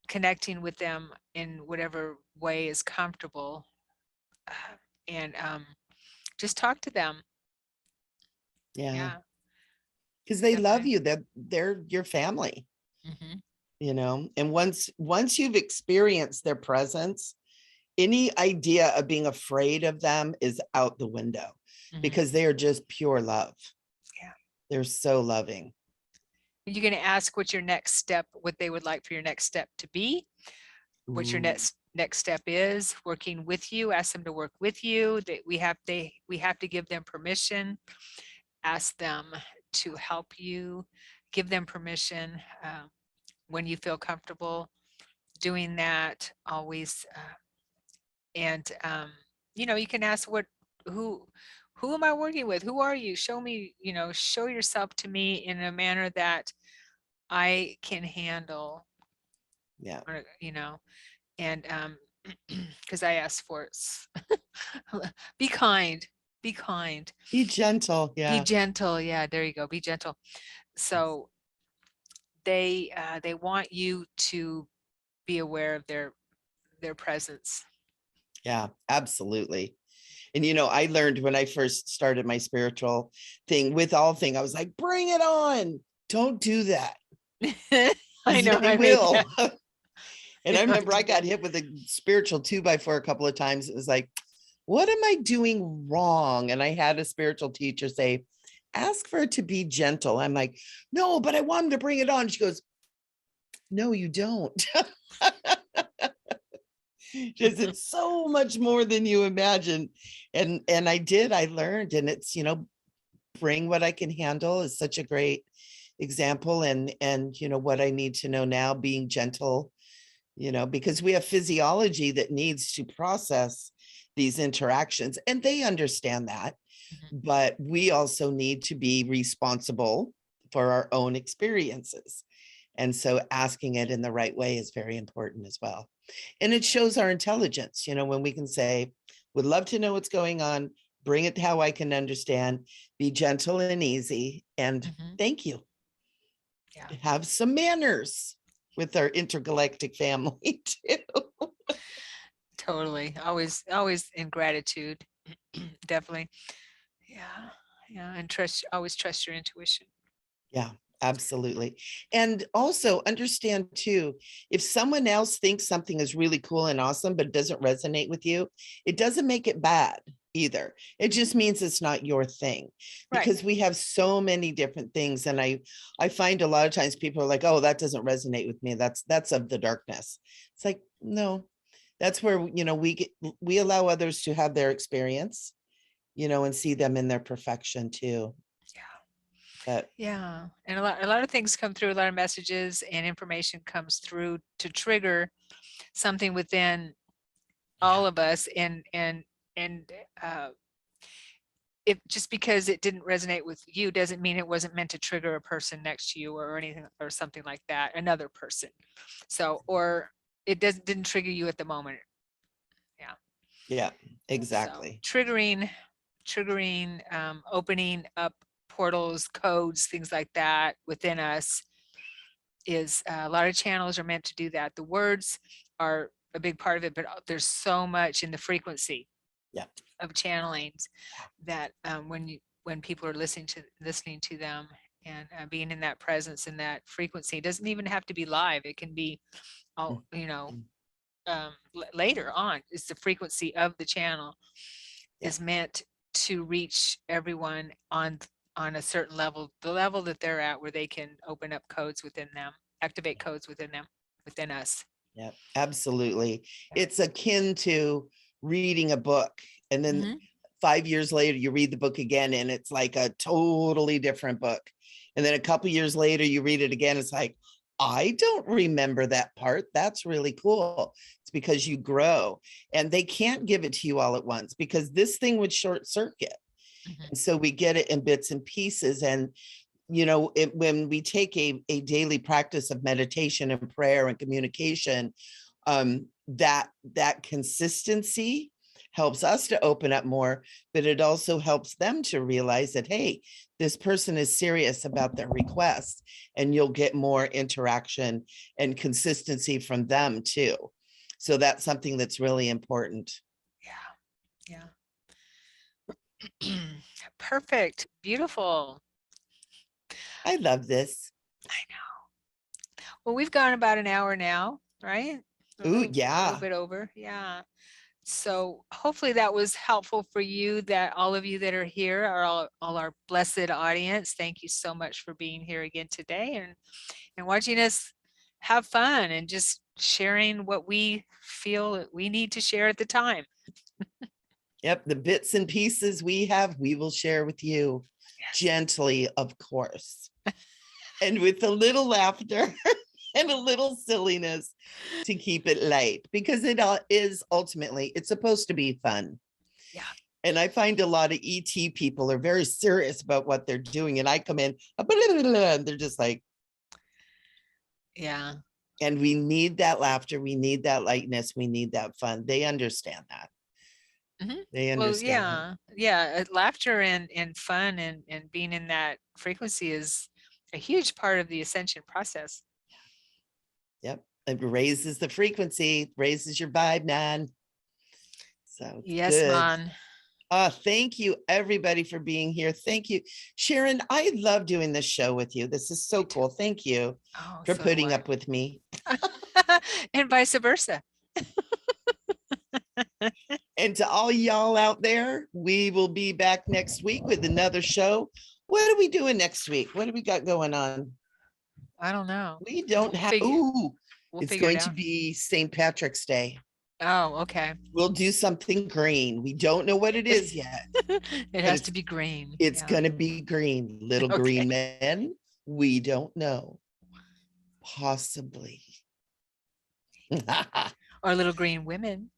connecting with them in whatever way is comfortable, and just talk to them. Yeah. Yeah. Because they love Definitely. you. They're your family, Mm-hmm. and once you've experienced their presence, any idea of being afraid of them is out the window, Mm-hmm. because they are just pure love. Yeah. They're so loving. You're going to ask what your next step, what they would like for your next step to be, what your next step is, working with you. Ask them to work with you. That we have to give them permission. Ask them to help you. Give them permission when you feel comfortable doing that. Always, and you can ask who am I working with? Who are you? Show me. Show yourself to me in a manner that I can handle. Yeah. And because I asked for it. Be kind, be kind, Be gentle. be Yeah. gentle. Yeah, there you go. Be gentle. So they want you to be aware of their presence. Yeah, absolutely. And I learned when I first started my spiritual thing, with all thing, I was like, bring it on. Don't do that. I know. They I mean, will. And I don't remember I do got that. hit with a spiritual 2x4 a couple of times. It was like, what am I doing wrong? And I had a spiritual teacher say, ask for it to be gentle. I'm like, no, but I want him to bring it on. She goes, no, you don't. Because it's so much more than you imagine. And I learned, and it's, bring what I can handle is such a great example. And what I need to know now, being gentle, because we have physiology that needs to process these interactions, and they understand that. Mhm. But we also need to be responsible for our own experiences. And so asking it in the right way is very important as well. And it shows our intelligence, when we can say, would love to know what's going on, bring it how I can understand, be gentle and easy, and Mhm. thank you. Yeah, Have some manners with our intergalactic family too. totally. Always in gratitude. Definitely. Yeah. Yeah. And always trust your intuition. Yeah, absolutely. And also understand too, if someone else thinks something is really cool and awesome, but doesn't resonate with you, it doesn't make it bad either. It just means it's not your thing, Right. because we have so many different things. And I find a lot of times people are like, oh, that doesn't resonate with me. That's of the darkness. It's like, no, that's where, we allow others to have their experience, and see them in their perfection too. Yeah. But Yeah. And a lot of things come through, a lot of messages and information comes through to trigger something within all of us. And if just because it didn't resonate with you doesn't mean it wasn't meant to trigger a person next to you or anything or something like that, another person. So, or it didn't trigger you at the moment. Yeah. yeah, So exactly. triggering, opening up portals, codes, things like that within us is a lot of channels are meant to do that. The words are a big part of it, but there's so much in the frequency Yeah. of channelings that when people are listening to them and being in that presence and that frequency, it doesn't even have to be live. It can be all later on. It's the frequency of the channel is meant to reach everyone on a certain level, the level that they're at, where they can open up codes within them, activate codes within them, within us. Yeah, absolutely. Yeah. It's akin to reading a book, and then Mhm. 5 years later you read the book again and it's like a totally different book. And then a couple years later you read it again, it's like, I don't remember that part. That's really cool. It's because you grow, and they can't give it to you all at once because this thing would short circuit. Mhm. And so we get it in bits and pieces. And when we take a daily practice of meditation and prayer and communication, that consistency helps us to open up more, but it also helps them to realize that, hey, this person is serious about their request, and you'll get more interaction and consistency from them too. So that's something that's really important. Yeah. Yeah. Perfect. Beautiful. I love this. I know. Well, we've gone about an hour now, right? A Ooh, little yeah. bit over. Yeah. So hopefully that was helpful for you, that all of you that are here are all our blessed audience. Thank you so much for being here again today and watching us have fun and just sharing what we feel that we need to share at the time. Yep, the bits and pieces we have, we will share with you gently, of course, and with a little laughter and a little silliness to keep it light, because it is ultimately, it's supposed to be fun. Yeah. And I find a lot of ET people are very serious about what they're doing. And I come in, and they're just like, Yeah. and we need that laughter. We need that lightness. We need that fun. They understand that. Mhm. They Well, understand that. yeah, laughter and fun and being in that frequency is a huge part of the ascension process. Yep. It raises the frequency, raises your vibe, man. So it's Yes, good. man. Thank you everybody for being here. Thank you, Sharon. I love doing this show with you. This is so cool. Thank you Oh, for so do putting I. up with me. And vice versa. And to all y'all out there, we will be back next week with another show. What are we doing next week? What do we got going on? I don't know. We don't have, We'll it's figure it going to out. be St. Patrick's Day. Oh, okay. We'll do something green. We don't know what it is yet, It but has to be green. it's Yeah. going to be green. Little Okay. green men. We don't know. Possibly. Or little green women.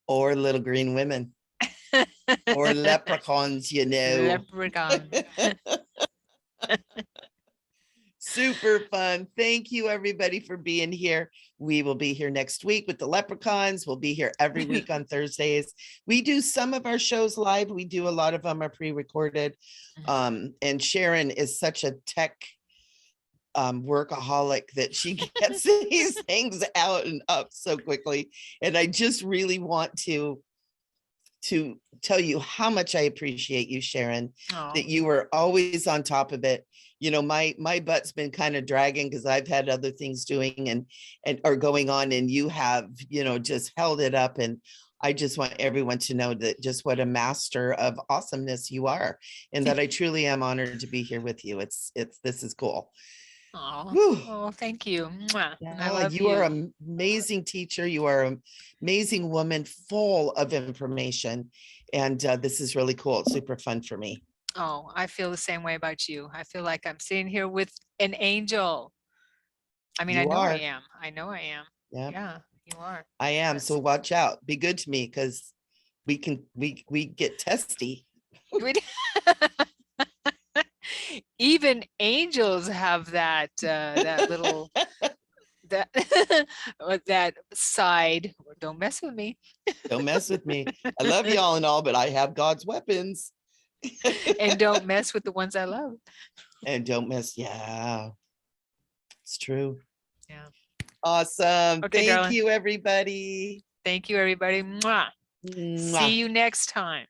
Or little green women. Or leprechauns, Leprechaun. Super fun. Thank you, everybody, for being here. We will be here next week with the leprechauns. We'll be here every week on Thursdays. We do some of our shows live. We do a lot of them are pre-recorded. And Sharon is such a tech workaholic that she gets these things out and up so quickly. And I just really want to tell you how much I appreciate you, Sharon, that you are always on top of it. My butt's been kind of dragging because I've had other things doing and are going on, and you have, just held it up. And I just want everyone to know that just what a master of awesomeness you are, and that I truly am honored to be here with you. This is cool. Oh, thank you. Mwah. I love You are you. an amazing teacher. You are an amazing woman, full of information. And this is really cool. It's super fun for me. Oh, I feel the same way about you. I feel like I'm sitting here with an angel. I mean, I You know I are. am. I know I am. Yeah, Yeah, you are. I am. Yes. So watch out. Be good to me, because we get testy. Even angels have that that little that that side. Don't mess with me. Don't mess with me. I love y'all and all, but I have God's weapons. And don't mess with the ones I love. And don't mess. Yeah, it's true. Yeah. Awesome. Okay, Thank darling. you, everybody. Thank you, everybody. Mwah. Mwah. See you next time.